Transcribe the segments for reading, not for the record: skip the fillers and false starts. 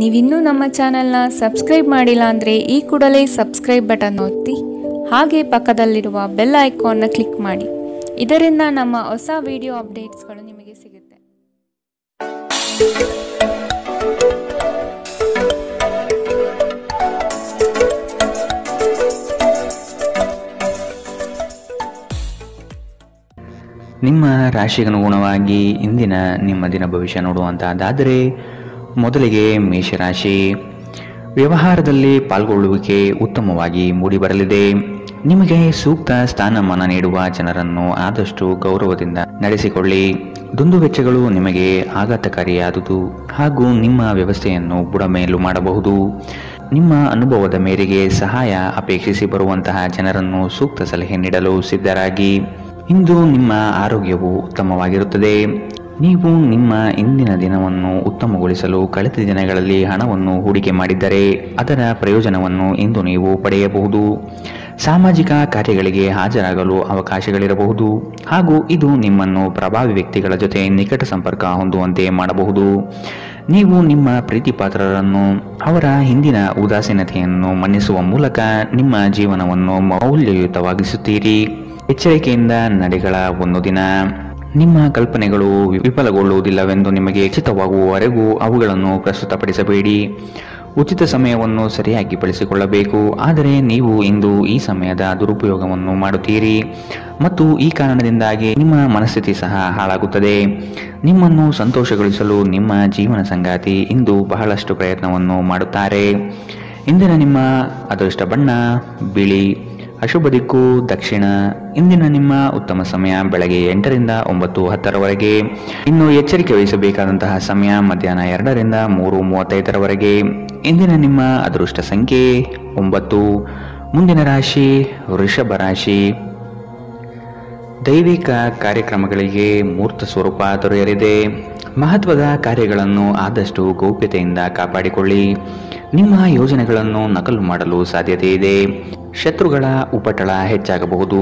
ನೀವಿನ್ನೂ ನಮ್ಮ ಚಾನೆಲ್ನ ಸಬ್ಸ್ಕ್ರೈಬ್ ಮಾಡಿಲ್ಲ ಅಂದರೆ ಈ ಕೂಡಲೇ ಸಬ್ಸ್ಕ್ರೈಬ್ ಬಟನ್ ಒತ್ತಿ ಹಾಗೆ ಪಕ್ಕದಲ್ಲಿರುವ ಬೆಲ್ ಐಕಾನ್ನ ಕ್ಲಿಕ್ ಮಾಡಿ. ಇದರಿಂದ ನಮ್ಮ ಹೊಸ ವಿಡಿಯೋ ಅಪ್ಡೇಟ್ಸ್ಗಳು ನಿಮಗೆ ಸಿಗುತ್ತೆ. ನಿಮ್ಮ ರಾಶಿಗನುಗುಣವಾಗಿ ಇಂದಿನ ನಿಮ್ಮ ದಿನ ಭವಿಷ್ಯ ನೋಡುವಂತಹದ್ದಾದರೆ ಮೊದಲಿಗೆ ಮೇಷರಾಶಿ. ವ್ಯವಹಾರದಲ್ಲಿ ಪಾಲ್ಗೊಳ್ಳುವಿಕೆ ಉತ್ತಮವಾಗಿ ಮೂಡಿಬರಲಿದೆ. ನಿಮಗೆ ಸೂಕ್ತ ಸ್ಥಾನಮಾನ ನೀಡುವ ಜನರನ್ನು ಆದಷ್ಟು ಗೌರವದಿಂದ ನಡೆಸಿಕೊಳ್ಳಿ. ದುಂದುವೆಚ್ಚಗಳು ನಿಮಗೆ ಆಘಾತಕಾರಿಯಾದುದು ಹಾಗೂ ನಿಮ್ಮ ವ್ಯವಸ್ಥೆಯನ್ನು ಬುಡಮೇಲು ಮಾಡಬಹುದು. ನಿಮ್ಮ ಅನುಭವದ ಮೇರೆಗೆ ಸಹಾಯ ಅಪೇಕ್ಷಿಸಿ ಬರುವಂತಹ ಜನರನ್ನು ಸೂಕ್ತ ಸಲಹೆ ನೀಡಲು ಸಿದ್ಧರಾಗಿ. ಇಂದು ನಿಮ್ಮ ಆರೋಗ್ಯವು ಉತ್ತಮವಾಗಿರುತ್ತದೆ. ನೀವು ನಿಮ್ಮ ಇಂದಿನ ದಿನವನ್ನು ಉತ್ತಮಗೊಳಿಸಲು ಕಳೆದ ದಿನಗಳಲ್ಲಿ ಹಣವನ್ನು ಹೂಡಿಕೆ ಮಾಡಿದ್ದರೆ ಅದರ ಪ್ರಯೋಜನವನ್ನು ಇಂದು ನೀವು ಪಡೆಯಬಹುದು. ಸಾಮಾಜಿಕ ಕಾರ್ಯಗಳಿಗೆ ಹಾಜರಾಗಲು ಅವಕಾಶಗಳಿರಬಹುದು ಹಾಗೂ ಇದು ನಿಮ್ಮನ್ನು ಪ್ರಭಾವಿ ವ್ಯಕ್ತಿಗಳ ಜೊತೆ ನಿಕಟ ಸಂಪರ್ಕ ಹೊಂದುವಂತೆ ಮಾಡಬಹುದು. ನೀವು ನಿಮ್ಮ ಪ್ರೀತಿಪಾತ್ರರನ್ನು ಅವರ ಹಿಂದಿನ ಉದಾಸೀನತೆಯನ್ನು ಮನ್ನಿಸುವ ಮೂಲಕ ನಿಮ್ಮ ಜೀವನವನ್ನು ಮೌಲ್ಯಯುತವಾಗಿಸುತ್ತೀರಿ. ಎಚ್ಚರಿಕೆಯಿಂದ ನಡೆಗಳ ಒಂದು ದಿನ. ನಿಮ್ಮ ಕಲ್ಪನೆಗಳು ವಿಫಲಗೊಳ್ಳುವುದಿಲ್ಲವೆಂದು ನಿಮಗೆ ಖಚಿತವಾಗುವವರೆಗೂ ಅವುಗಳನ್ನು ಪ್ರಸ್ತುತಪಡಿಸಬೇಡಿ. ಉಚಿತ ಸಮಯವನ್ನು ಸರಿಯಾಗಿ ಬಳಸಿಕೊಳ್ಳಬೇಕು. ಆದರೆ ನೀವು ಇಂದು ಈ ಸಮಯದ ದುರುಪಯೋಗವನ್ನು ಮಾಡುತ್ತೀರಿ ಮತ್ತು ಈ ಕಾರಣದಿಂದಾಗಿ ನಿಮ್ಮ ಮನಸ್ಥಿತಿ ಸಹ ಹಾಳಾಗುತ್ತದೆ. ನಿಮ್ಮನ್ನು ಸಂತೋಷಗೊಳಿಸಲು ನಿಮ್ಮ ಜೀವನ ಸಂಗಾತಿ ಇಂದು ಬಹಳಷ್ಟು ಪ್ರಯತ್ನವನ್ನು ಮಾಡುತ್ತಾರೆ. ಇಂದಿನ ನಿಮ್ಮ ಅದೃಷ್ಟ ಬಣ್ಣ ಬಿಳಿ. ಅಶುಭ ದಿಕ್ಕು ದಕ್ಷಿಣ. ಇಂದಿನ ನಿಮ್ಮ ಉತ್ತಮ ಸಮಯ ಬೆಳಗ್ಗೆ 8 ರಿಂದ 9:10ರವರೆಗೆ. ಇನ್ನು ಎಚ್ಚರಿಕೆ ವಹಿಸಬೇಕಾದಂತಹ ಸಮಯ ಮಧ್ಯಾಹ್ನ 2 ರಿಂದ 3:35ರವರೆಗೆ. ಇಂದಿನ ನಿಮ್ಮ ಅದೃಷ್ಟ ಸಂಖ್ಯೆ 9. ಮುಂದಿನ ರಾಶಿ ವೃಷಭ ರಾಶಿ. ದೈವಿಕ ಕಾರ್ಯಕ್ರಮಗಳಿಗೆ ಮೂರ್ತ ಸ್ವರೂಪ ದೊರೆಯಲಿದೆ. ಮಹತ್ವದ ಕಾರ್ಯಗಳನ್ನು ಆದಷ್ಟು ಗೌಪ್ಯತೆಯಿಂದ ಕಾಪಾಡಿಕೊಳ್ಳಿ. ನಿಮ್ಮ ಯೋಜನೆಗಳನ್ನು ನಕಲು ಮಾಡಲು ಸಾಧ್ಯತೆ ಇದೆ. ಶತ್ರುಗಳ ಉಪಟಳ ಹೆಚ್ಚಾಗಬಹುದು.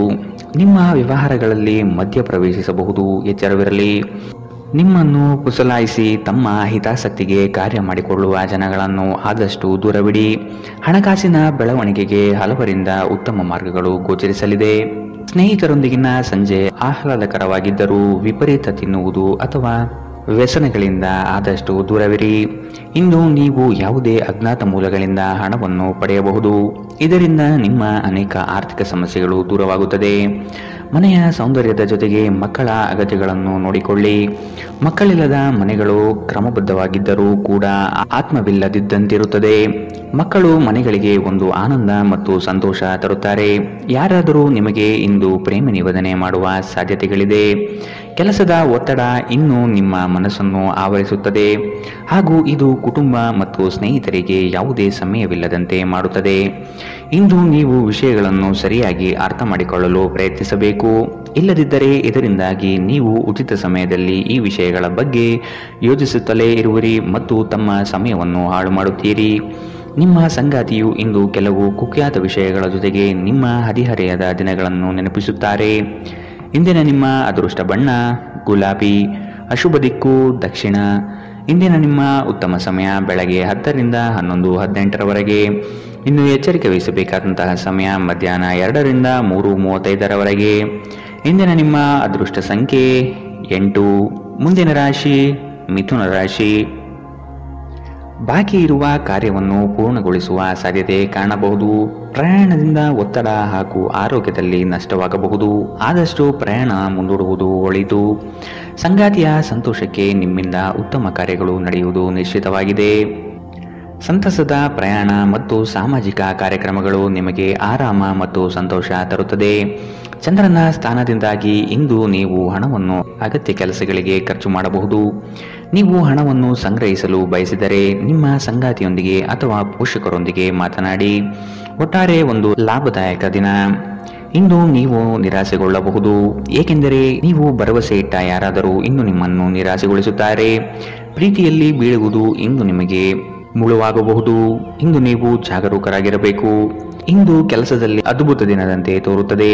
ನಿಮ್ಮ ವ್ಯವಹಾರಗಳಲ್ಲಿ ಮಧ್ಯ ಪ್ರವೇಶಿಸಬಹುದು. ಎಚ್ಚರವಿರಲಿ. ನಿಮ್ಮನ್ನು ಪುಸಲಾಯಿಸಿ ತಮ್ಮ ಹಿತಾಸಕ್ತಿಗೆ ಕಾರ್ಯ ಮಾಡಿಕೊಳ್ಳುವ ಜನಗಳನ್ನು ಆದಷ್ಟು ದೂರವಿಡಿ. ಹಣಕಾಸಿನ ಬೆಳವಣಿಗೆಗೆ ಹಲವರಿಂದ ಉತ್ತಮ ಮಾರ್ಗಗಳು ಗೋಚರಿಸಲಿದೆ. ಸ್ನೇಹಿತರೊಂದಿಗಿನ ಸಂಜೆ ಆಹ್ಲಾದಕರವಾಗಿದ್ದರೂ ವಿಪರೀತ ತಿನ್ನುವುದು ಅಥವಾ ವ್ಯಸನಗಳಿಂದ ಆದಷ್ಟು ದೂರವಿರಿ. ಇಂದು ನೀವು ಯಾವುದೇ ಅಜ್ಞಾತ ಮೂಲಗಳಿಂದ ಹಣವನ್ನು ಪಡೆಯಬಹುದು. ಇದರಿಂದ ನಿಮ್ಮ ಅನೇಕ ಆರ್ಥಿಕ ಸಮಸ್ಯೆಗಳು ದೂರವಾಗುತ್ತದೆ. ಮನೆಯ ಸೌಂದರ್ಯದ ಜೊತೆಗೆ ಮಕ್ಕಳ ಅಗತ್ಯಗಳನ್ನು ನೋಡಿಕೊಳ್ಳಿ. ಮಕ್ಕಳಿಲ್ಲದ ಮನೆಗಳು ಕ್ರಮಬದ್ಧವಾಗಿದ್ದರೂ ಕೂಡ ಆತ್ಮವಿಲ್ಲದಿದ್ದಂತಿರುತ್ತದೆ. ಮಕ್ಕಳು ಮನೆಗಳಿಗೆ ಒಂದು ಆನಂದ ಮತ್ತು ಸಂತೋಷ ತರುತ್ತಾರೆ. ಯಾರಾದರೂ ನಿಮಗೆ ಇಂದು ಪ್ರೇಮ ನಿವೇದನೆ ಮಾಡುವ ಸಾಧ್ಯತೆಗಳಿದೆ. ಕೆಲಸದ ಒತ್ತಡ ಇನ್ನು ನಿಮ್ಮ ಮನಸ್ಸನ್ನು ಆವರಿಸುತ್ತದೆ ಹಾಗೂ ಇದು ಕುಟುಂಬ ಮತ್ತು ಸ್ನೇಹಿತರಿಗೆ ಯಾವುದೇ ಸಮಯವಿಲ್ಲದಂತೆ ಮಾಡುತ್ತದೆ. ಇಂದು ನೀವು ವಿಷಯಗಳನ್ನು ಸರಿಯಾಗಿ ಅರ್ಥ ಮಾಡಿಕೊಳ್ಳಲು ಪ್ರಯತ್ನಿಸಬೇಕು. ಇಲ್ಲದಿದ್ದರೆ ಇದರಿಂದಾಗಿ ನೀವು ಉಚಿತ ಸಮಯದಲ್ಲಿ ಈ ವಿಷಯಗಳ ಬಗ್ಗೆ ಯೋಚಿಸುತ್ತಲೇ ಇರುವಿರಿ ಮತ್ತು ತಮ್ಮ ಸಮಯವನ್ನು ಹಾಳು ಮಾಡುತ್ತೀರಿ. ನಿಮ್ಮ ಸಂಗಾತಿಯು ಇಂದು ಕೆಲವು ಕುಖ್ಯಾತ ವಿಷಯಗಳ ಜೊತೆಗೆ ನಿಮ್ಮ ಹದಿಹರೆಯದ ದಿನಗಳನ್ನು ನೆನಪಿಸುತ್ತಾರೆ. ಇಂದಿನ ನಿಮ್ಮ ಅದೃಷ್ಟ ಬಣ್ಣ ಗುಲಾಬಿ. ಅಶುಭ ದಿಕ್ಕು ದಕ್ಷಿಣ. ಇಂದಿನ ನಿಮ್ಮ ಉತ್ತಮ ಸಮಯ ಬೆಳಗ್ಗೆ 10 ರಿಂದ 11:18ರವರೆಗೆ. ಇನ್ನು ಎಚ್ಚರಿಕೆ ವಹಿಸಬೇಕಾದಂತಹ ಸಮಯ ಮಧ್ಯಾಹ್ನ 2 ರಿಂದ 3:35ರವರೆಗೆ. ಇಂದಿನ ನಿಮ್ಮ ಅದೃಷ್ಟ ಸಂಖ್ಯೆ 8. ಮುಂದಿನ ರಾಶಿ ಮಿಥುನ ರಾಶಿ. ಬಾಕಿ ಇರುವ ಕಾರ್ಯವನ್ನು ಪೂರ್ಣಗೊಳಿಸುವ ಸಾಧ್ಯತೆ ಕಾಣಬಹುದು. ಪ್ರಯಾಣದಿಂದ ಒತ್ತಡ ಹಾಗೂ ಆರೋಗ್ಯದಲ್ಲಿ ನಷ್ಟವಾಗಬಹುದು. ಆದಷ್ಟು ಪ್ರಯಾಣ ಮುಂದೂಡುವುದು ಒಳಿತು. ಸಂಗಾತಿಯ ಸಂತೋಷಕ್ಕೆ ನಿಮ್ಮಿಂದ ಉತ್ತಮ ಕಾರ್ಯಗಳು ನಡೆಯುವುದು ನಿಶ್ಚಿತವಾಗಿದೆ. ಸಂತಸದ ಪ್ರಯಾಣ ಮತ್ತು ಸಾಮಾಜಿಕ ಕಾರ್ಯಕ್ರಮಗಳು ನಿಮಗೆ ಆರಾಮ ಮತ್ತು ಸಂತೋಷ ತರುತ್ತದೆ. ಚಂದ್ರನ ಸ್ಥಾನದಿಂದಾಗಿ ಇಂದು ನೀವು ಹಣವನ್ನು ಅಗತ್ಯ ಕೆಲಸಗಳಿಗೆ ಖರ್ಚು ಮಾಡಬಹುದು. ನೀವು ಹಣವನ್ನು ಸಂಗ್ರಹಿಸಲು ಬಯಸಿದರೆ ನಿಮ್ಮ ಸಂಗಾತಿಯೊಂದಿಗೆ ಅಥವಾ ಪೋಷಕರೊಂದಿಗೆ ಮಾತನಾಡಿ. ಒಟ್ಟಾರೆ ಒಂದು ಲಾಭದಾಯಕ ದಿನ. ಇಂದು ನೀವು ನಿರಾಸೆಗೊಳ್ಳಬಹುದು, ಏಕೆಂದರೆ ನೀವು ಭರವಸೆ ಇಟ್ಟ ಯಾರಾದರೂ ಇಂದು ನಿಮ್ಮನ್ನು ನಿರಾಸೆಗೊಳಿಸುತ್ತಾರೆ. ಪ್ರೀತಿಯಲ್ಲಿ ಬೀಳುವುದು ಇಂದು ನಿಮಗೆ ಮುಳುವಾಗಬಹುದು. ಇಂದು ನೀವು ಜಾಗರೂಕರಾಗಿರಬೇಕು. ಇಂದು ಕೆಲಸದಲ್ಲಿ ಅದ್ಭುತ ದಿನದಂತೆ ತೋರುತ್ತದೆ.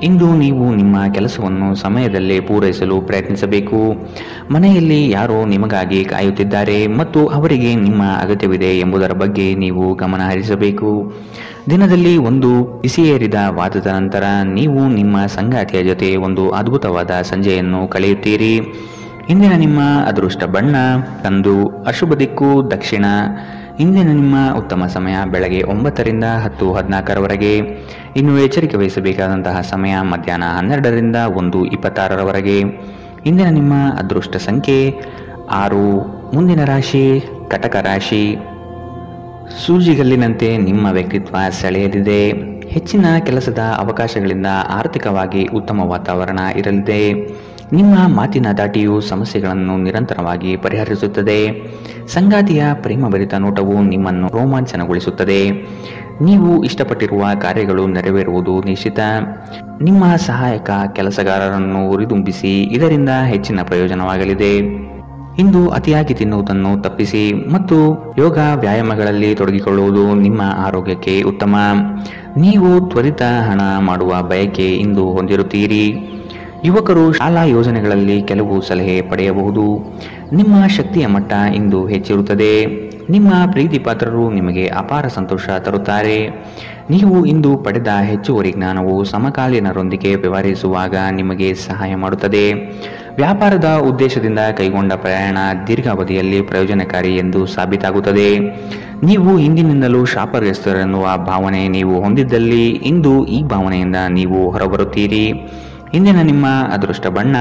ಇಂದು ನೀವು ನಿಮ್ಮ ಕೆಲಸವನ್ನು ಸಮಯದಲ್ಲೇ ಪೂರೈಸಲು ಪ್ರಯತ್ನಿಸಬೇಕು. ಮನೆಯಲ್ಲಿ ಯಾರೋ ನಿಮಗಾಗಿ ಕಾಯುತ್ತಿದ್ದಾರೆ ಮತ್ತು ಅವರಿಗೆ ನಿಮ್ಮ ಅಗತ್ಯವಿದೆ ಎಂಬುದರ ಬಗ್ಗೆ ನೀವು ಗಮನ ಹರಿಸಬೇಕು. ದಿನದಲ್ಲಿ ಒಂದು ಬಿಸಿಯೇರಿದ ವಾದದ ನಂತರ ನೀವು ನಿಮ್ಮ ಸಂಗಾತಿಯ ಜೊತೆ ಒಂದು ಅದ್ಭುತವಾದ ಸಂಜೆಯನ್ನು ಕಳೆಯುತ್ತೀರಿ. ಇಂದಿನ ನಿಮ್ಮ ಅದೃಷ್ಟ ಬಣ್ಣ ಕಂದು, ಅಶುಭ ದಿಕ್ಕು ದಕ್ಷಿಣ. ಇಂದಿನ ನಿಮ್ಮ ಉತ್ತಮ ಸಮಯ ಬೆಳಗ್ಗೆ 9 ರಿಂದ 10:14ರವರೆಗೆ. ಇನ್ನು ಎಚ್ಚರಿಕೆ ವಹಿಸಬೇಕಾದಂತಹ ಸಮಯ ಮಧ್ಯಾಹ್ನ 12 ರಿಂದ 1:26ರವರೆಗೆ. ಇಂದಿನ ನಿಮ್ಮ ಅದೃಷ್ಟ ಸಂಖ್ಯೆ 6. ಮುಂದಿನ ರಾಶಿ ಕಟಕ ರಾಶಿ. ಸೂಜಿಗಲ್ಲಿನಂತೆ ನಿಮ್ಮ ವ್ಯಕ್ತಿತ್ವ ಸೆಳೆಯಲಿದೆ. ಹೆಚ್ಚಿನ ಕೆಲಸದ ಅವಕಾಶಗಳಿಂದ ಆರ್ಥಿಕವಾಗಿ ಉತ್ತಮ ವಾತಾವರಣ ಇರಲಿದೆ. ನಿಮ್ಮ ಮಾತಿನ ದಾಟಿಯು ಸಮಸ್ಯೆಗಳನ್ನು ನಿರಂತರವಾಗಿ ಪರಿಹರಿಸುತ್ತದೆ. ಸಂಗಾತಿಯ ಪ್ರೇಮಭರಿತ ನೋಟವು ನಿಮ್ಮನ್ನು ರೋಮಾಂಚನಗೊಳಿಸುತ್ತದೆ. ನೀವು ಇಷ್ಟಪಟ್ಟಿರುವ ಕಾರ್ಯಗಳು ನೆರವೇರುವುದು ನಿಶ್ಚಿತ. ನಿಮ್ಮ ಸಹಾಯಕ ಕೆಲಸಗಾರರನ್ನು ಹುರಿದುಂಬಿಸಿ, ಇದರಿಂದ ಹೆಚ್ಚಿನ ಪ್ರಯೋಜನವಾಗಲಿದೆ. ಇಂದು ಅತಿಯಾಗಿ ತಿನ್ನುವುದನ್ನು ತಪ್ಪಿಸಿ ಮತ್ತು ಯೋಗ ವ್ಯಾಯಾಮಗಳಲ್ಲಿ ತೊಡಗಿಕೊಳ್ಳುವುದು ನಿಮ್ಮ ಆರೋಗ್ಯಕ್ಕೆ ಉತ್ತಮ. ನೀವು ತ್ವರಿತ ಹಣ ಮಾಡುವ ಬಯಕೆ ಇಂದು ಹೊಂದಿರುತ್ತೀರಿ. ಯುವಕರು ಶಾಲಾ ಯೋಜನೆಗಳಲ್ಲಿ ಕೆಲವು ಸಲಹೆ ಪಡೆಯಬಹುದು. ನಿಮ್ಮ ಶಕ್ತಿಯ ಮಟ್ಟ ಇಂದು ಹೆಚ್ಚಿರುತ್ತದೆ. ನಿಮ್ಮ ಪ್ರೀತಿ ಪಾತ್ರರು ನಿಮಗೆ ಅಪಾರ ಸಂತೋಷ ತರುತ್ತಾರೆ. ನೀವು ಇಂದು ಪಡೆದ ಹೆಚ್ಚುವರಿ ಜ್ಞಾನವು ಸಮಕಾಲೀನರೊಂದಿಗೆ ವ್ಯವಹರಿಸುವಾಗ ನಿಮಗೆ ಸಹಾಯ ಮಾಡುತ್ತದೆ. ವ್ಯಾಪಾರದ ಉದ್ದೇಶದಿಂದ ಕೈಗೊಂಡ ಪ್ರಯಾಣ ದೀರ್ಘಾವಧಿಯಲ್ಲಿ ಪ್ರಯೋಜನಕಾರಿ ಎಂದು ಸಾಬೀತಾಗುತ್ತದೆ. ನೀವು ಹಿಂದಿನಿಂದಲೂ ಶಾಪಗ್ರಸ್ತರೆನ್ನುವ ಭಾವನೆ ನೀವು ಹೊಂದಿದ್ದಲ್ಲಿ ಇಂದು ಈ ಭಾವನೆಯಿಂದ ನೀವು ಹೊರಬರುತ್ತೀರಿ. ಇಂದಿನ ನಿಮ್ಮ ಅದೃಷ್ಟ ಬಣ್ಣ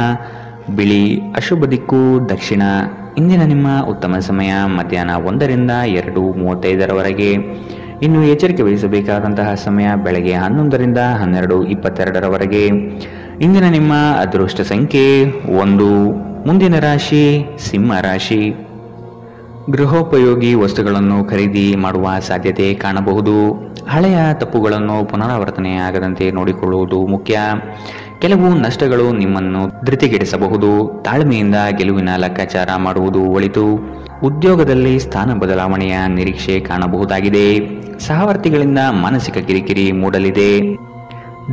ಬಿಳಿ, ಅಶುಭ ದಿಕ್ಕು ದಕ್ಷಿಣ. ಇಂದಿನ ನಿಮ್ಮ ಉತ್ತಮ ಸಮಯ ಮಧ್ಯಾಹ್ನ 1 ರಿಂದ 2:35ರವರೆಗೆ. ಇನ್ನು ಎಚ್ಚರಿಕೆ ವಹಿಸಬೇಕಾದಂತಹ ಸಮಯ ಬೆಳಗ್ಗೆ 11 ರಿಂದ 12:22ರವರೆಗೆ. ಇಂದಿನ ನಿಮ್ಮ ಅದೃಷ್ಟ ಸಂಖ್ಯೆ 1. ಮುಂದಿನ ರಾಶಿ ಸಿಂಹ ರಾಶಿ. ಗೃಹೋಪಯೋಗಿ ವಸ್ತುಗಳನ್ನು ಖರೀದಿ ಮಾಡುವ ಸಾಧ್ಯತೆ ಕಾಣಬಹುದು. ಹಳೆಯ ತಪ್ಪುಗಳನ್ನು ಪುನರಾವರ್ತನೆಯಾಗದಂತೆ ನೋಡಿಕೊಳ್ಳುವುದು ಮುಖ್ಯ. ಕೆಲವು ನಷ್ಟಗಳು ನಿಮ್ಮನ್ನು ಧೃತಿಗೆಡಿಸಬಹುದು. ತಾಳ್ಮೆಯಿಂದ ಗೆಲುವಿನ ಲೆಕ್ಕಾಚಾರ ಮಾಡುವುದು ಒಳಿತು. ಉದ್ಯೋಗದಲ್ಲಿ ಸ್ಥಾನ ಬದಲಾವಣೆಯ ನಿರೀಕ್ಷೆ ಕಾಣಬಹುದಾಗಿದೆ. ಸಹವರ್ತಿಗಳಿಂದ ಮಾನಸಿಕ ಕಿರಿಕಿರಿ ಮೂಡಲಿದೆ.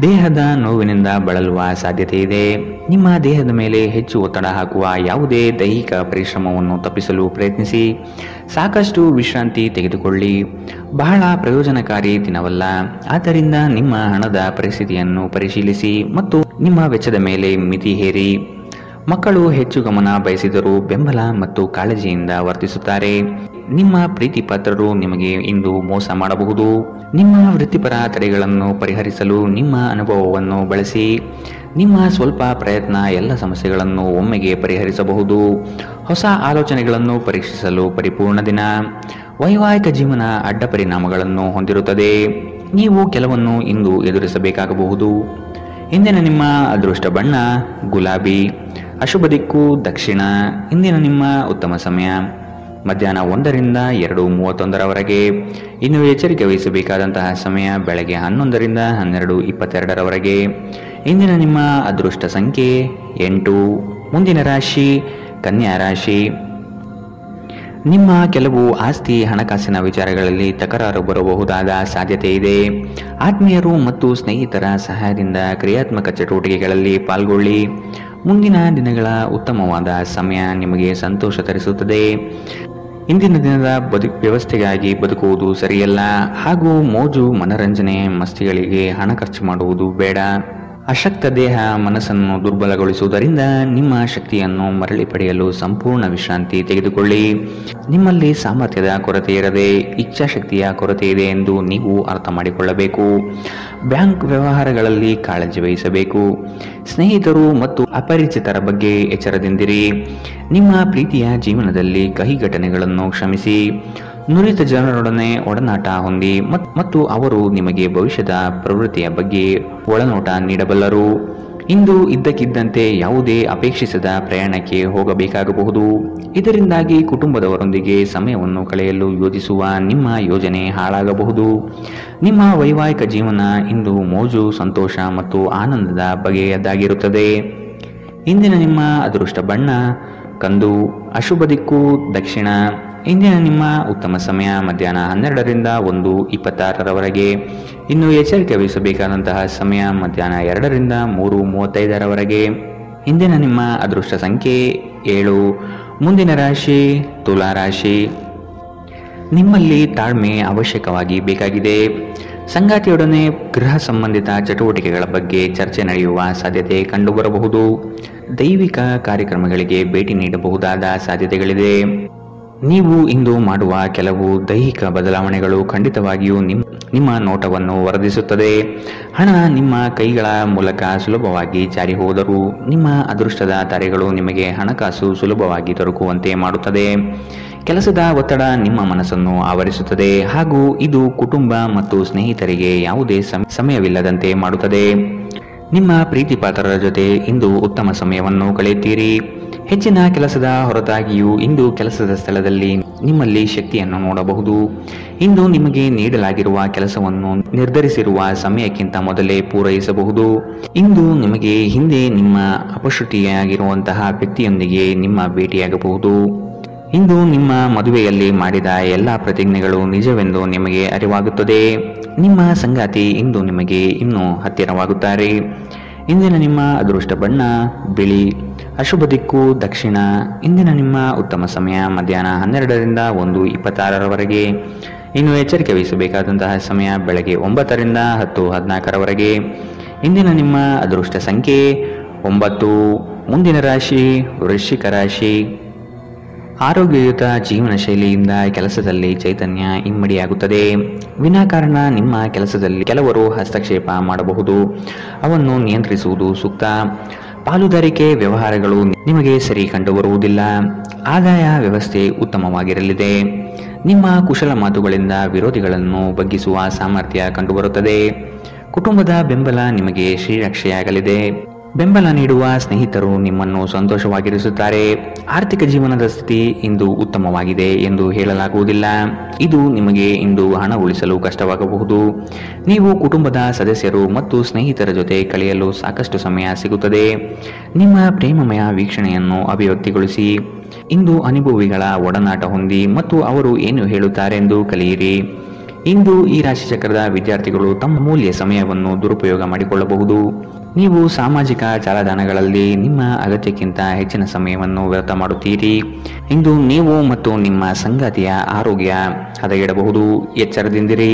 ದೇಹದ ನೋವಿನಿಂದ ಬಳಲುವ ಸಾಧ್ಯತೆ ಇದೆ. ನಿಮ್ಮ ದೇಹದ ಮೇಲೆ ಹೆಚ್ಚು ಒತ್ತಡ ಹಾಕುವ ಯಾವುದೇ ದೈಹಿಕ ಪರಿಶ್ರಮವನ್ನು ತಪ್ಪಿಸಲು ಪ್ರಯತ್ನಿಸಿ. ಸಾಕಷ್ಟು ವಿಶ್ರಾಂತಿ ತೆಗೆದುಕೊಳ್ಳಿ. ಬಹಳ ಪ್ರಯೋಜನಕಾರಿ ದಿನವಲ್ಲ. ಆದ್ದರಿಂದ ನಿಮ್ಮ ಹಣದ ಪರಿಸ್ಥಿತಿಯನ್ನು ಪರಿಶೀಲಿಸಿ ಮತ್ತು ನಿಮ್ಮ ವೆಚ್ಚದ ಮೇಲೆ ಮಿತಿ ಹೇರಿ. ಮಕ್ಕಳು ಹೆಚ್ಚು ಗಮನ ಬಯಸಿದರೂ ಬೆಂಬಲ ಮತ್ತು ಕಾಳಜಿಯಿಂದ ವರ್ತಿಸುತ್ತಾರೆ. ನಿಮ್ಮ ಪ್ರೀತಿ ಪಾತ್ರರು ನಿಮಗೆ ಇಂದು ಮೋಸ ಮಾಡಬಹುದು. ನಿಮ್ಮ ವೃತ್ತಿಪರ ತಡೆಗಳನ್ನು ಪರಿಹರಿಸಲು ನಿಮ್ಮ ಅನುಭವವನ್ನು ಬಳಸಿ. ನಿಮ್ಮ ಸ್ವಲ್ಪ ಪ್ರಯತ್ನ ಎಲ್ಲ ಸಮಸ್ಯೆಗಳನ್ನು ಒಮ್ಮೆಗೆ ಪರಿಹರಿಸಬಹುದು. ಹೊಸ ಆಲೋಚನೆಗಳನ್ನು ಪರೀಕ್ಷಿಸಲು ಪರಿಪೂರ್ಣ ದಿನ. ವೈವಾಹಿಕ ಜೀವನ ಅಡ್ಡ ಪರಿಣಾಮಗಳನ್ನು ಹೊಂದಿರುತ್ತದೆ. ನೀವು ಕೆಲವನ್ನು ಇಂದು ಎದುರಿಸಬೇಕಾಗಬಹುದು. ಇಂದಿನ ನಿಮ್ಮ ಅದೃಷ್ಟ ಬಣ್ಣ ಗುಲಾಬಿ, ಅಶುಭ ದಿಕ್ಕು ದಕ್ಷಿಣ. ಇಂದಿನ ನಿಮ್ಮ ಉತ್ತಮ ಸಮಯ ಮಧ್ಯಾಹ್ನ 1 ರಿಂದ 2:31ರವರೆಗೆ. ಇನ್ನು ಎಚ್ಚರಿಕೆ ವಹಿಸಬೇಕಾದಂತಹ ಸಮಯ ಬೆಳಗ್ಗೆ 11 ರಿಂದ 12:22ರವರೆಗೆ. ಇಂದಿನ ನಿಮ್ಮ ಅದೃಷ್ಟ ಸಂಖ್ಯೆ 8. ಮುಂದಿನ ರಾಶಿ ಕನ್ಯಾ ರಾಶಿ. ನಿಮ್ಮ ಕೆಲವು ಆಸ್ತಿ ಹಣಕಾಸಿನ ವಿಚಾರಗಳಲ್ಲಿ ತಕರಾರು ಬರಬಹುದಾದ ಸಾಧ್ಯತೆ ಇದೆ. ಆತ್ಮೀಯರು ಮತ್ತು ಸ್ನೇಹಿತರ ಸಹಾಯದಿಂದ ಕ್ರಿಯಾತ್ಮಕ ಚಟುವಟಿಕೆಗಳಲ್ಲಿ ಪಾಲ್ಗೊಳ್ಳಿ. ಮುಂದಿನ ದಿನಗಳ ಉತ್ತಮವಾದ ಸಮಯ ನಿಮಗೆ ಸಂತೋಷ ತರಿಸುತ್ತದೆ. ಇಂದಿನ ದಿನದ ವ್ಯವಸ್ಥೆಗಾಗಿ ಬದುಕುವುದು ಸರಿಯಲ್ಲ ಹಾಗೂ ಮೋಜು ಮನರಂಜನೆ ಮಸ್ತಿಗಳಿಗೆ ಹಣ ಖರ್ಚು ಮಾಡುವುದು ಬೇಡ. ಅಶಕ್ತ ದೇಹ ಮನಸ್ಸನ್ನು ದುರ್ಬಲಗೊಳಿಸುವುದರಿಂದ ನಿಮ್ಮ ಶಕ್ತಿಯನ್ನು ಮರಳಿ ಪಡೆಯಲು ಸಂಪೂರ್ಣ ವಿಶ್ರಾಂತಿ ತೆಗೆದುಕೊಳ್ಳಿ. ನಿಮ್ಮಲ್ಲಿ ಸಾಮರ್ಥ್ಯದ ಕೊರತೆ ಇರದೆ ಇಚ್ಛಾಶಕ್ತಿಯ ಕೊರತೆ ಇದೆ ಎಂದು ನೀವು ಅರ್ಥ ಮಾಡಿಕೊಳ್ಳಬೇಕು. ಬ್ಯಾಂಕ್ ವ್ಯವಹಾರಗಳಲ್ಲಿ ಕಾಳಜಿ ವಹಿಸಬೇಕು. ಸ್ನೇಹಿತರು ಮತ್ತು ಅಪರಿಚಿತರ ಬಗ್ಗೆ ಎಚ್ಚರದಿಂದಿರಿ. ನಿಮ್ಮ ಪ್ರೀತಿಯ ಜೀವನದಲ್ಲಿ ಕಹಿ ಘಟನೆಗಳನ್ನು ಕ್ಷಮಿಸಿ. ನುರಿತ ಜನರೊಡನೆ ಒಡನಾಟ ಹೊಂದಿ ಮತ್ತು ಅವರು ನಿಮಗೆ ಭವಿಷ್ಯದ ಪ್ರವೃತ್ತಿಯ ಬಗ್ಗೆ ಒಳನೋಟ ನೀಡಬಲ್ಲರು. ಇಂದು ಇದ್ದಕ್ಕಿದ್ದಂತೆ ಯಾವುದೇ ಅಪೇಕ್ಷಿಸದ ಪ್ರಯಾಣಕ್ಕೆ ಹೋಗಬೇಕಾಗಬಹುದು. ಇದರಿಂದಾಗಿ ಕುಟುಂಬದವರೊಂದಿಗೆ ಸಮಯವನ್ನು ಕಳೆಯಲು ಯೋಜಿಸುವ ನಿಮ್ಮ ಯೋಜನೆ ಹಾಳಾಗಬಹುದು. ನಿಮ್ಮ ವೈವಾಹಿಕ ಜೀವನ ಇಂದು ಮೋಜು, ಸಂತೋಷ ಮತ್ತು ಆನಂದದ ಬಗೆಯದಾಗಿರುತ್ತದೆ. ಇಂದಿನ ನಿಮ್ಮ ಅದೃಷ್ಟ ಬಣ್ಣ ಕಂದು, ಅಶುಭ ದಿಕ್ಕು ದಕ್ಷಿಣ. ಇಂದಿನ ನಿಮ್ಮ ಉತ್ತಮ ಸಮಯ ಮಧ್ಯಾಹ್ನ 12ರಿಂದ 1:26ರವರೆಗೆ. ಇನ್ನು ಎಚ್ಚರಿಕೆ ವಹಿಸಬೇಕಾದಂತಹ ಸಮಯ ಮಧ್ಯಾಹ್ನ 2ರಿಂದ 3:35ರವರೆಗೆ. ಇಂದಿನ ನಿಮ್ಮ ಅದೃಷ್ಟ ಸಂಖ್ಯೆ 7. ಮುಂದಿನ ರಾಶಿ ತುಲಾ ರಾಶಿ. ನಿಮ್ಮಲ್ಲಿ ತಾಳ್ಮೆ ಅವಶ್ಯಕವಾಗಿ ಬೇಕಾಗಿದೆ. ಸಂಗಾತಿಯೊಡನೆ ಗೃಹ ಸಂಬಂಧಿತ ಚಟುವಟಿಕೆಗಳ ಬಗ್ಗೆ ಚರ್ಚೆ ನಡೆಯುವ ಸಾಧ್ಯತೆ ಕಂಡುಬರಬಹುದು. ದೈವಿಕ ಕಾರ್ಯಕ್ರಮಗಳಿಗೆ ಭೇಟಿ ನೀಡಬಹುದಾದ ಸಾಧ್ಯತೆಗಳಿದೆ. ನೀವು ಇಂದು ಮಾಡುವ ಕೆಲವು ದೈಹಿಕ ಬದಲಾವಣೆಗಳು ಖಂಡಿತವಾಗಿಯೂ ನಿಮ್ಮ ನೋಟವನ್ನು ವರ್ಧಿಸುತ್ತದೆ. ಹಣ ನಿಮ್ಮ ಕೈಗಳ ಮೂಲಕ ಸುಲಭವಾಗಿ ಜಾರಿ ಹೋದರೂ ನಿಮ್ಮ ಅದೃಷ್ಟದ ತಾರೆಗಳು ನಿಮಗೆ ಹಣಕಾಸು ಸುಲಭವಾಗಿ ದೊರಕುವಂತೆ ಮಾಡುತ್ತದೆ. ಕೆಲಸದ ಒತ್ತಡ ನಿಮ್ಮ ಮನಸ್ಸನ್ನು ಆವರಿಸುತ್ತದೆ ಹಾಗೂ ಇದು ಕುಟುಂಬ ಮತ್ತು ಸ್ನೇಹಿತರಿಗೆ ಯಾವುದೇ ಸಮಯವಿಲ್ಲದಂತೆ ಮಾಡುತ್ತದೆ. ನಿಮ್ಮ ಪ್ರೀತಿ ಪಾತ್ರರ ಜೊತೆ ಇಂದು ಉತ್ತಮ ಸಮಯವನ್ನು ಕಳೆಯುತ್ತೀರಿ. ಹೆಚ್ಚಿನ ಕೆಲಸದ ಹೊರತಾಗಿಯೂ ಇಂದು ಕೆಲಸದ ಸ್ಥಳದಲ್ಲಿ ನಿಮ್ಮಲ್ಲಿ ಶಕ್ತಿಯನ್ನು ನೋಡಬಹುದು. ಇಂದು ನಿಮಗೆ ನೀಡಲಾಗಿರುವ ಕೆಲಸವನ್ನು ನಿರ್ಧರಿಸಿರುವ ಸಮಯಕ್ಕಿಂತ ಮೊದಲೇ ಪೂರೈಸಬಹುದು. ಇಂದು ನಿಮಗೆ ಹಿಂದೆ ನಿಮ್ಮ ಅಪಶ್ರುತಿಯಾಗಿರುವಂತಹ ವ್ಯಕ್ತಿಯೊಂದಿಗೆ ನಿಮ್ಮ ಭೇಟಿಯಾಗಬಹುದು. ಇಂದು ನಿಮ್ಮ ಮದುವೆಯಲ್ಲಿ ಮಾಡಿದ ಎಲ್ಲ ಪ್ರತಿಜ್ಞೆಗಳು ನಿಜವೆಂದು ನಿಮಗೆ ಅರಿವಾಗುತ್ತದೆ. ನಿಮ್ಮ ಸಂಗಾತಿ ಇಂದು ನಿಮಗೆ ಇನ್ನೂ ಹತ್ತಿರವಾಗುತ್ತಾರೆ. ಇಂದಿನ ನಿಮ್ಮ ಅದೃಷ್ಟ ಬಣ್ಣ ಬಿಳಿ. ಅಶುಭ ದಿಕ್ಕು ದಕ್ಷಿಣ. ಇಂದಿನ ನಿಮ್ಮ ಉತ್ತಮ ಸಮಯ ಮಧ್ಯಾಹ್ನ 12ರಿಂದ 1:26ರವರೆಗೆ. ಇನ್ನು ಎಚ್ಚರಿಕೆ ವಹಿಸಬೇಕಾದಂತಹ ಸಮಯ ಬೆಳಗ್ಗೆ 9ರಿಂದ 10:14ರವರೆಗೆ. ಇಂದಿನ ನಿಮ್ಮ ಅದೃಷ್ಟ ಸಂಖ್ಯೆ 9. ಮುಂದಿನ ರಾಶಿ ವೃಶ್ಚಿಕ ರಾಶಿ. ಆರೋಗ್ಯಯುತ ಜೀವನ ಶೈಲಿಯಿಂದ ಕೆಲಸದಲ್ಲಿ ಚೈತನ್ಯ ಇಮ್ಮಡಿಯಾಗುತ್ತದೆ. ವಿನಾಕಾರಣ ನಿಮ್ಮ ಕೆಲಸದಲ್ಲಿ ಕೆಲವರು ಹಸ್ತಕ್ಷೇಪ ಮಾಡಬಹುದು. ಅವನ್ನು ನಿಯಂತ್ರಿಸುವುದು ಸೂಕ್ತ. ಪಾಲುದಾರಿಕೆ ವ್ಯವಹಾರಗಳು ನಿಮಗೆ ಸರಿ ಕಂಡುಬರುವುದಿಲ್ಲ. ಆದಾಯ ವ್ಯವಸ್ಥೆ ಉತ್ತಮವಾಗಿರಲಿದೆ. ನಿಮ್ಮ ಕುಶಲ ಮಾತುಗಳಿಂದ ವಿರೋಧಿಗಳನ್ನು ಬಗ್ಗಿಸುವ ಸಾಮರ್ಥ್ಯ ಕಂಡುಬರುತ್ತದೆ. ಕುಟುಂಬದ ಬೆಂಬಲ ನಿಮಗೆ ಶ್ರೀರಕ್ಷೆಯಾಗಲಿದೆ. ಬೆಂಬಲ ನೀಡುವ ಸ್ನೇಹಿತರು ನಿಮ್ಮನ್ನು ಸಂತೋಷವಾಗಿರಿಸುತ್ತಾರೆ. ಆರ್ಥಿಕ ಜೀವನದ ಸ್ಥಿತಿ ಇಂದು ಉತ್ತಮವಾಗಿದೆ ಎಂದು ಹೇಳಲಾಗುವುದಿಲ್ಲ. ಇದು ನಿಮಗೆ ಇಂದು ಹಣ ಉಳಿಸಲು ಕಷ್ಟವಾಗಬಹುದು. ನೀವು ಕುಟುಂಬದ ಸದಸ್ಯರು ಮತ್ತು ಸ್ನೇಹಿತರ ಜೊತೆ ಕಳೆಯಲು ಸಾಕಷ್ಟು ಸಮಯ ಸಿಗುತ್ತದೆ. ನಿಮ್ಮ ಪ್ರೇಮಮಯ ವೀಕ್ಷಣೆಯನ್ನು ಅಭಿವ್ಯಕ್ತಿಗೊಳಿಸಿ. ಇಂದು ಅನುಭವಿಗಳ ಒಡನಾಟ ಹೊಂದಿ ಮತ್ತು ಅವರು ಏನು ಹೇಳುತ್ತಾರೆಂದು ಕಲಿಯಿರಿ. ಇಂದು ಈ ರಾಶಿಚಕ್ರದ ವಿದ್ಯಾರ್ಥಿಗಳು ತಮ್ಮ ಮೂಲ್ಯ ಸಮಯವನ್ನು ದುರುಪಯೋಗ ಮಾಡಿಕೊಳ್ಳಬಹುದು. ನೀವು ಸಾಮಾಜಿಕ ಜಾಲತಾಣಗಳಲ್ಲಿ ನಿಮ್ಮ ಅಗತ್ಯಕ್ಕಿಂತ ಹೆಚ್ಚಿನ ಸಮಯವನ್ನು ವ್ಯರ್ಥ ಮಾಡುತ್ತೀರಿ. ಇಂದು ನೀವು ಮತ್ತು ನಿಮ್ಮ ಸಂಗಾತಿಯ ಆರೋಗ್ಯ ಹದಗೆಡಬಹುದು. ಎಚ್ಚರದಿಂದಿರಿ.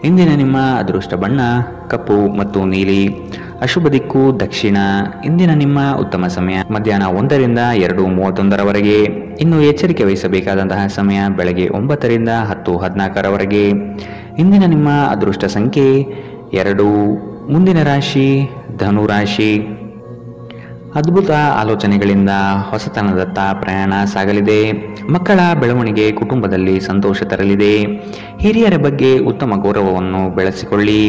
ಇಂದಿನ ನಿಮ್ಮ ಅದೃಷ್ಟ ಬಣ್ಣ ಕಪ್ಪು ಮತ್ತು ನೀಲಿ. ಅಶುಭ ದಿಕ್ಕು ದಕ್ಷಿಣ. ಇಂದಿನ ನಿಮ್ಮ ಉತ್ತಮ ಸಮಯ ಮಧ್ಯಾಹ್ನ 1ರಿಂದ 2:31ರವರೆಗೆ. ಇನ್ನು ಎಚ್ಚರಿಕೆ ವಹಿಸಬೇಕಾದಂತಹ ಸಮಯ ಬೆಳಗ್ಗೆ 9ರಿಂದ 10:14ರವರೆಗೆ. ಇಂದಿನ ನಿಮ್ಮ ಅದೃಷ್ಟ ಸಂಖ್ಯೆ 2. ಮುಂದಿನ ರಾಶಿ ಧನುರಾಶಿ. ಅದ್ಭುತ ಆಲೋಚನೆಗಳಿಂದ ಹೊಸತನದತ್ತ ಪ್ರಯಾಣ ಸಾಗಲಿದೆ. ಮಕ್ಕಳ ಬೆಳವಣಿಗೆ ಕುಟುಂಬದಲ್ಲಿ ಸಂತೋಷ ತರಲಿದೆ. ಹಿರಿಯರ ಬಗ್ಗೆ ಉತ್ತಮ ಗೌರವವನ್ನು ಬೆಳೆಸಿಕೊಳ್ಳಿ.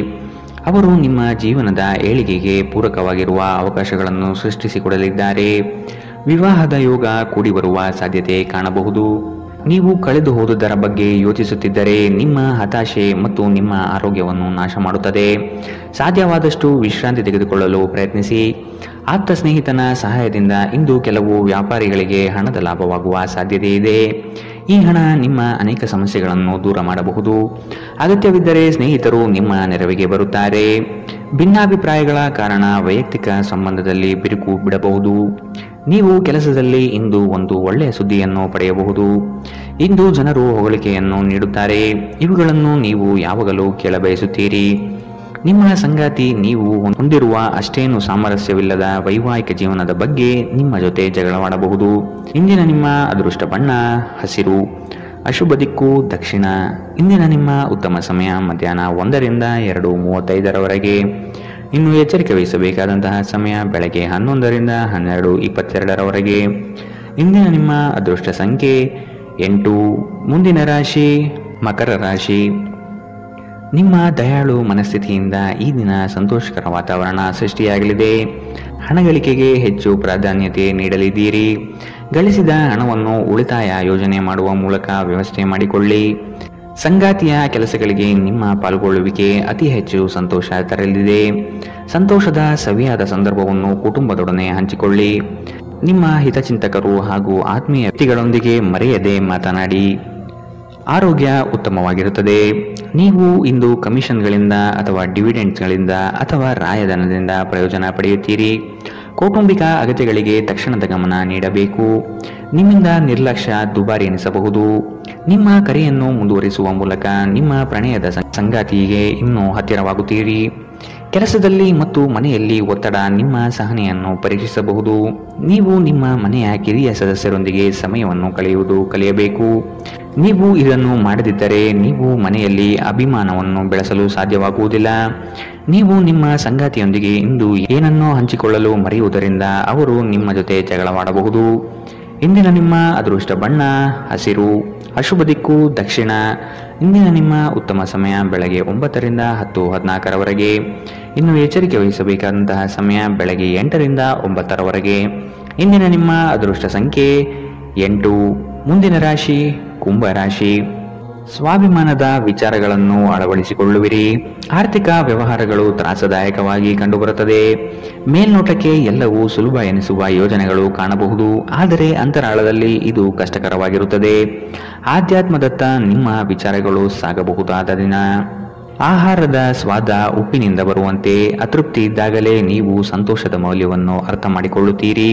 ಅವರು ನಿಮ್ಮ ಜೀವನದ ಏಳಿಗೆಗೆ ಪೂರಕವಾಗಿರುವ ಅವಕಾಶಗಳನ್ನು ಸೃಷ್ಟಿಸಿಕೊಡಲಿದ್ದಾರೆ. ವಿವಾಹದ ಯೋಗ ಕೂಡಿ ಬರುವ ಸಾಧ್ಯತೆ ಕಾಣಬಹುದು. ನೀವು ಕಳೆದು ಹೋದುದರ ಬಗ್ಗೆ ಯೋಚಿಸುತ್ತಿದ್ದರೆ ನಿಮ್ಮ ಹತಾಶೆ ಮತ್ತು ನಿಮ್ಮ ಆರೋಗ್ಯವನ್ನು ನಾಶ ಮಾಡುತ್ತದೆ. ಸಾಧ್ಯವಾದಷ್ಟು ವಿಶ್ರಾಂತಿ ತೆಗೆದುಕೊಳ್ಳಲು ಪ್ರಯತ್ನಿಸಿ. ಆಪ್ತ ಸ್ನೇಹಿತನ ಸಹಾಯದಿಂದ ಇಂದು ಕೆಲವು ವ್ಯಾಪಾರಿಗಳಿಗೆ ಹಣದ ಲಾಭವಾಗುವ ಸಾಧ್ಯತೆ ಇದೆ. ಈ ಹಣ ನಿಮ್ಮ ಅನೇಕ ಸಮಸ್ಯೆಗಳನ್ನು ದೂರ ಮಾಡಬಹುದು. ಅಗತ್ಯವಿದ್ದರೆ ಸ್ನೇಹಿತರು ನಿಮ್ಮ ನೆರವಿಗೆ ಬರುತ್ತಾರೆ. ಭಿನ್ನಾಭಿಪ್ರಾಯಗಳ ಕಾರಣ ವೈಯಕ್ತಿಕ ಸಂಬಂಧದಲ್ಲಿ ಬಿರುಕು ಬಿಡಬಹುದು. ನೀವು ಕೆಲಸದಲ್ಲಿ ಇಂದು ಒಂದು ಒಳ್ಳೆಯ ಸುದ್ದಿಯನ್ನು ಪಡೆಯಬಹುದು. ಇಂದು ಜನರು ಹೊಗಳಿಕೆಯನ್ನು ನೀಡುತ್ತಾರೆ. ಇವುಗಳನ್ನು ನೀವು ಯಾವಾಗಲೂ ಕೇಳಬಯಸುತ್ತೀರಿ. ನಿಮ್ಮ ಸಂಗಾತಿ ನೀವು ಹೊಂದಿರುವ ಅಷ್ಟೇನು ಸಾಮರಸ್ಯವಿಲ್ಲದ ವೈವಾಹಿಕ ಜೀವನದ ಬಗ್ಗೆ ನಿಮ್ಮ ಜೊತೆ ಜಗಳವಾಡಬಹುದು. ಇಂದಿನ ನಿಮ್ಮ ಅದೃಷ್ಟ ಬಣ್ಣ ಹಸಿರು. ಅಶುಭ ದಿಕ್ಕು ದಕ್ಷಿಣ. ಇಂದಿನ ನಿಮ್ಮ ಉತ್ತಮ ಸಮಯ ಮಧ್ಯಾಹ್ನ 1ರಿಂದ 2:35ರವರೆಗೆ. ಇನ್ನು ಎಚ್ಚರಿಕೆ ವಹಿಸಬೇಕಾದಂತಹ ಸಮಯ ಬೆಳಗ್ಗೆ 11ರಿಂದ 12:22ರವರೆಗೆ. ಇಂದಿನ ನಿಮ್ಮ ಅದೃಷ್ಟ ಸಂಖ್ಯೆ 8. ಮುಂದಿನ ರಾಶಿ ಮಕರ ರಾಶಿ. ನಿಮ್ಮ ದಯಾಳು ಮನಸ್ಥಿತಿಯಿಂದ ಈ ದಿನ ಸಂತೋಷಕರ ವಾತಾವರಣ ಸೃಷ್ಟಿಯಾಗಲಿದೆ. ಹಣಗಳಿಕೆಗೆ ಹೆಚ್ಚು ಪ್ರಾಧಾನ್ಯತೆ ನೀಡಲಿದ್ದೀರಿ. ಗಳಿಸಿದ ಹಣವನ್ನು ಉಳಿತಾಯ ಯೋಜನೆ ಮಾಡುವ ಮೂಲಕ ವ್ಯವಸ್ಥೆ ಮಾಡಿಕೊಳ್ಳಿ. ಸಂಗಾತಿಯ ಕೆಲಸಗಳಿಗೆ ನಿಮ್ಮ ಪಾಲ್ಗೊಳ್ಳುವಿಕೆ ಅತಿ ಹೆಚ್ಚು ಸಂತೋಷ ತರಲಿದೆ. ಸಂತೋಷದ ಸವಿಯಾದ ಸಂದರ್ಭವನ್ನು ಕುಟುಂಬದೊಡನೆ ಹಂಚಿಕೊಳ್ಳಿ. ನಿಮ್ಮ ಹಿತಚಿಂತಕರು ಹಾಗೂ ಆತ್ಮೀಯ ವ್ಯಕ್ತಿಗಳೊಂದಿಗೆ ಮರೆಯದೆ ಮಾತನಾಡಿ. ಆರೋಗ್ಯ ಉತ್ತಮವಾಗಿರುತ್ತದೆ. ನೀವು ಇಂದು ಕಮಿಷನ್ಗಳಿಂದ ಅಥವಾ ಡಿವಿಡೆಂಡ್ಸ್ಗಳಿಂದ ಅಥವಾ ರಾಯಧನದಿಂದ ಪ್ರಯೋಜನ ಪಡೆಯುತ್ತೀರಿ. ಕೌಟುಂಬಿಕ ಅಗತ್ಯಗಳಿಗೆ ತಕ್ಷಣದ ಗಮನ ನೀಡಬೇಕು. ನಿಮ್ಮಿಂದ ನಿರ್ಲಕ್ಷ್ಯ ದುಬಾರಿ ಎನಿಸಬಹುದು. ನಿಮ್ಮ ಕರೆಯನ್ನು ಮುಂದುವರಿಸುವ ಮೂಲಕ ನಿಮ್ಮ ಪ್ರಣಯದ ಸಂಗಾತಿಗೆ ಇನ್ನೂ ಹತ್ತಿರವಾಗುತ್ತೀರಿ. ಕೆಲಸದಲ್ಲಿ ಮತ್ತು ಮನೆಯಲ್ಲಿ ಒತ್ತಡ ನಿಮ್ಮ ಸಹನೆಯನ್ನು ಪರೀಕ್ಷಿಸಬಹುದು. ನೀವು ನಿಮ್ಮ ಮನೆಯ ಕಿರಿಯ ಸದಸ್ಯರೊಂದಿಗೆ ಸಮಯವನ್ನು ಕಳೆಯಬೇಕು. ನೀವು ಇದನ್ನು ಮಾಡದಿದ್ದರೆ ನೀವು ಮನೆಯಲ್ಲಿ ಅಭಿಮಾನವನ್ನು ಬೆಳೆಸಲು ಸಾಧ್ಯವಾಗುವುದಿಲ್ಲ. ನೀವು ನಿಮ್ಮ ಸಂಗಾತಿಯೊಂದಿಗೆ ಇಂದು ಏನನ್ನೋ ಹಂಚಿಕೊಳ್ಳಲು ಮರೆಯುವುದರಿಂದ ಅವರು ನಿಮ್ಮ ಜೊತೆ ಜಗಳವಾಡಬಹುದು. ಇಂದಿನ ನಿಮ್ಮ ಅದೃಷ್ಟ ಬಣ್ಣ ಹಸಿರು. ಅಶುಭ ದಿಕ್ಕು ದಕ್ಷಿಣ. ಇಂದಿನ ನಿಮ್ಮ ಉತ್ತಮ ಸಮಯ ಬೆಳಗ್ಗೆ 9 ರಿಂದ 10:14 ಇನ್ನು ಎಚ್ಚರಿಕೆ ವಹಿಸಬೇಕಾದಂತಹ ಸಮಯ ಬೆಳಗ್ಗೆ 8 ರಿಂದ 9 ಇಂದಿನ ನಿಮ್ಮ ಅದೃಷ್ಟ ಸಂಖ್ಯೆ 8. ಮುಂದಿನ ರಾಶಿ ಕುಂಭ ರಾಶಿ. ಸ್ವಾಭಿಮಾನದ ವಿಚಾರಗಳನ್ನು ಅಳವಡಿಸಿಕೊಳ್ಳುವಿರಿ. ಆರ್ಥಿಕ ವ್ಯವಹಾರಗಳು ತ್ರಾಸದಾಯಕವಾಗಿ ಕಂಡುಬರುತ್ತದೆ. ಮೇಲ್ನೋಟಕ್ಕೆ ಎಲ್ಲವೂ ಸುಲಭ ಎನಿಸುವ ಯೋಜನೆಗಳು ಕಾಣಬಹುದು, ಆದರೆ ಅಂತರಾಳದಲ್ಲಿ ಇದು ಕಷ್ಟಕರವಾಗಿರುತ್ತದೆ. ಆಧ್ಯಾತ್ಮದತ್ತ ನಿಮ್ಮ ವಿಚಾರಗಳು ಸಾಗಬಹುದಾದ ದಿನ. ಆಹಾರದ ಸ್ವಾದ ಉಪ್ಪಿನಿಂದ ಬರುವಂತೆ ಅತೃಪ್ತಿ ಇದ್ದಾಗಲೇ ನೀವು ಸಂತೋಷದ ಮೌಲ್ಯವನ್ನು ಅರ್ಥ ಮಾಡಿಕೊಳ್ಳುತ್ತೀರಿ.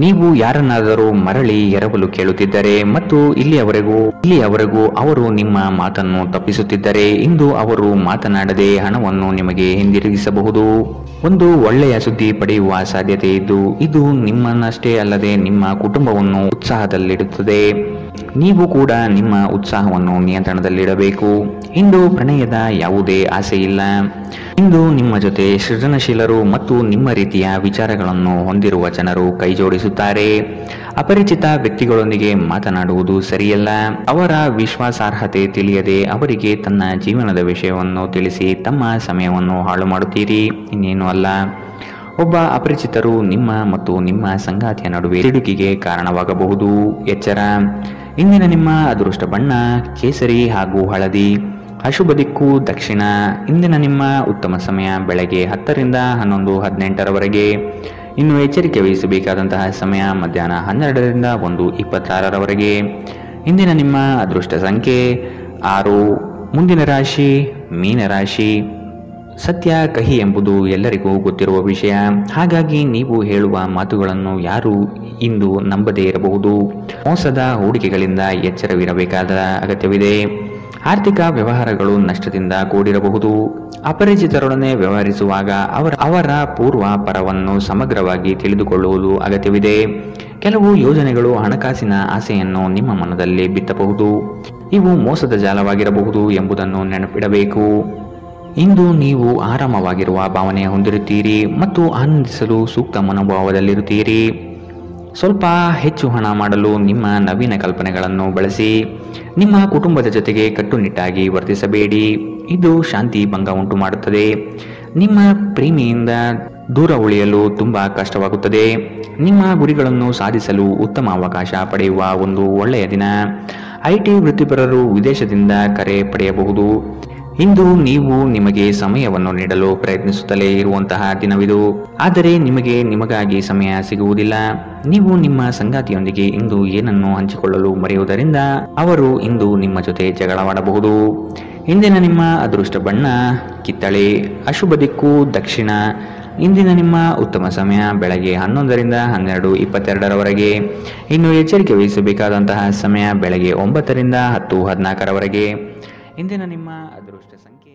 ನೀವು ಯಾರನ್ನಾದರೂ ಮರಳಿ ಎರವಲು ಕೇಳುತ್ತಿದ್ದರೆ ಮತ್ತು ಇಲ್ಲಿಯವರೆಗೂ ಅವರು ನಿಮ್ಮ ಮಾತನ್ನು ತಪ್ಪಿಸುತ್ತಿದ್ದರೆ ಇಂದು ಅವರು ಮಾತನಾಡದೆ ಹಣವನ್ನು ನಿಮಗೆ ಹಿಂದಿರುಗಿಸಬಹುದು. ಒಂದು ಒಳ್ಳೆಯ ಸುದ್ದಿ ಪಡೆಯುವ ಸಾಧ್ಯತೆ ಇದ್ದು ಇದು ನಿಮ್ಮನ್ನಷ್ಟೇ ಅಲ್ಲದೆ ನಿಮ್ಮ ಕುಟುಂಬವನ್ನು ಉತ್ಸಾಹದಲ್ಲಿಡುತ್ತದೆ. ನೀವು ಕೂಡ ನಿಮ್ಮ ಉತ್ಸಾಹವನ್ನು ನಿಯಂತ್ರಣದಲ್ಲಿಡಬೇಕು. ಇಂದು ಪ್ರಣಯದ ಯಾವುದೇ ಆಸೆ ಇಲ್ಲ. ಇಂದು ನಿಮ್ಮ ಜೊತೆ ಸೃಜನಶೀಲರು ಮತ್ತು ನಿಮ್ಮ ರೀತಿಯ ವಿಚಾರಗಳನ್ನು ಹೊಂದಿರುವ ಜನರು ಕೈಜೋಡಿಸುತ್ತಾರೆ. ಅಪರಿಚಿತ ವ್ಯಕ್ತಿಗಳೊಂದಿಗೆ ಮಾತನಾಡುವುದು ಸರಿಯಲ್ಲ. ಅವರ ವಿಶ್ವಾಸಾರ್ಹತೆ ತಿಳಿಯದೆ ಅವರಿಗೆ ತನ್ನ ಜೀವನದ ವಿಷಯವನ್ನು ತಿಳಿಸಿ ತಮ್ಮ ಸಮಯವನ್ನು ಹಾಳು ಮಾಡುತ್ತೀರಿ, ಇನ್ನೇನು ಅಲ್ಲ. ಒಬ್ಬ ಅಪರಿಚಿತರು ನಿಮ್ಮ ಮತ್ತು ನಿಮ್ಮ ಸಂಗಾತಿಯ ನಡುವೆ ತಿಡುಕಿಗೆ ಕಾರಣವಾಗಬಹುದು. ಎಚ್ಚರ. ಇಂದಿನ ನಿಮ್ಮ ಅದೃಷ್ಟ ಬಣ್ಣ ಕೇಸರಿ ಹಾಗೂ ಹಳದಿ. ಅಶುಭ ದಿಕ್ಕು ದಕ್ಷಿಣ. ಇಂದಿನ ನಿಮ್ಮ ಉತ್ತಮ ಸಮಯ ಬೆಳಗ್ಗೆ 10 ರಿಂದ 11:18 ಇನ್ನು ಎಚ್ಚರಿಕೆ ವಹಿಸಬೇಕಾದಂತಹ ಸಮಯ ಮಧ್ಯಾಹ್ನ 12 ರಿಂದ 1:26 ಇಂದಿನ ನಿಮ್ಮ ಅದೃಷ್ಟ ಸಂಖ್ಯೆ 6. ಮುಂದಿನ ರಾಶಿ ಮೀನರಾಶಿ. ಸತ್ಯ ಕಹಿ ಎಂಬುದು ಎಲ್ಲರಿಗೂ ಗೊತ್ತಿರುವ ವಿಷಯ. ಹಾಗಾಗಿ ನೀವು ಹೇಳುವ ಮಾತುಗಳನ್ನು ಯಾರು ಇಂದು ನಂಬದೇ ಇರಬಹುದು. ಮೋಸದ ಹೂಡಿಕೆಗಳಿಂದ ಎಚ್ಚರವಿರಬೇಕಾದ ಅಗತ್ಯವಿದೆ. ಆರ್ಥಿಕ ವ್ಯವಹಾರಗಳು ನಷ್ಟದಿಂದ ಕೂಡಿರಬಹುದು. ಅಪರಿಚಿತರೊಡನೆ ವ್ಯವಹರಿಸುವಾಗ ಅವರ ಪೂರ್ವ ಪರವನ್ನು ಸಮಗ್ರವಾಗಿ ತಿಳಿದುಕೊಳ್ಳುವುದು ಅಗತ್ಯವಿದೆ. ಕೆಲವು ಯೋಜನೆಗಳು ಹಣಕಾಸಿನ ಆಸೆಯನ್ನು ನಿಮ್ಮ ಮನದಲ್ಲಿ ಬಿತ್ತಬಹುದು. ಇವು ಮೋಸದ ಜಾಲವಾಗಿರಬಹುದು ಎಂಬುದನ್ನು ನೆನಪಿಡಬೇಕು. ಇಂದು ನೀವು ಆರಾಮವಾಗಿರುವ ಭಾವನೆ ಹೊಂದಿರುತ್ತೀರಿ ಮತ್ತು ಆನಂದಿಸಲು ಸೂಕ್ತ ಮನೋಭಾವದಲ್ಲಿರುತ್ತೀರಿ. ಸ್ವಲ್ಪ ಹೆಚ್ಚು ಹಣ ಮಾಡಲು ನಿಮ್ಮ ನವೀನ ಕಲ್ಪನೆಗಳನ್ನು ಬಳಸಿ. ನಿಮ್ಮ ಕುಟುಂಬದ ಜೊತೆಗೆ ಕಟ್ಟುನಿಟ್ಟಾಗಿ ವರ್ತಿಸಬೇಡಿ. ಇದು ಶಾಂತಿ ಭಂಗ ಉಂಟು ಮಾಡುತ್ತದೆ. ನಿಮ್ಮ ಪ್ರೇಮಿಯಿಂದ ದೂರ ಉಳಿಯಲು ತುಂಬಾ ಕಷ್ಟವಾಗುತ್ತದೆ. ನಿಮ್ಮ ಗುರಿಗಳನ್ನು ಸಾಧಿಸಲು ಉತ್ತಮ ಅವಕಾಶ ಪಡೆಯುವ ಒಂದು ಒಳ್ಳೆಯ ದಿನ. ಐಟಿ ವೃತ್ತಿಪರರು ವಿದೇಶದಿಂದ ಕರೆ ಪಡೆಯಬಹುದು. ಇಂದು ನೀವು ನಿಮಗೆ ಸಮಯವನ್ನು ನೀಡಲು ಪ್ರಯತ್ನಿಸುತ್ತಲೇ ಇರುವಂತಹ ದಿನವಿದು. ಆದರೆ ನಿಮಗಾಗಿ ಸಮಯ ಸಿಗುವುದಿಲ್ಲ. ನೀವು ನಿಮ್ಮ ಸಂಗಾತಿಯೊಂದಿಗೆ ಇಂದು ಏನನ್ನು ಹಂಚಿಕೊಳ್ಳಲು ಮರೆಯುವುದರಿಂದ ಅವರು ಇಂದು ನಿಮ್ಮ ಜೊತೆ ಜಗಳವಾಡಬಹುದು. ಇಂದಿನ ನಿಮ್ಮ ಅದೃಷ್ಟ ಬಣ್ಣ ಕಿತ್ತಳೆ. ಅಶುಭ ದಿಕ್ಕು ದಕ್ಷಿಣ. ಇಂದಿನ ನಿಮ್ಮ ಉತ್ತಮ ಸಮಯ ಬೆಳಗ್ಗೆ 11 ರಿಂದ 12:22 ಇನ್ನು ಎಚ್ಚರಿಕೆ ವಹಿಸಬೇಕಾದಂತಹ ಸಮಯ ಬೆಳಗ್ಗೆ 9 ರಿಂದ 10:14 ಇಂದಿನ ನಿಮ್ಮ ಅದೃಷ್ಟ ಸಂಖ್ಯೆ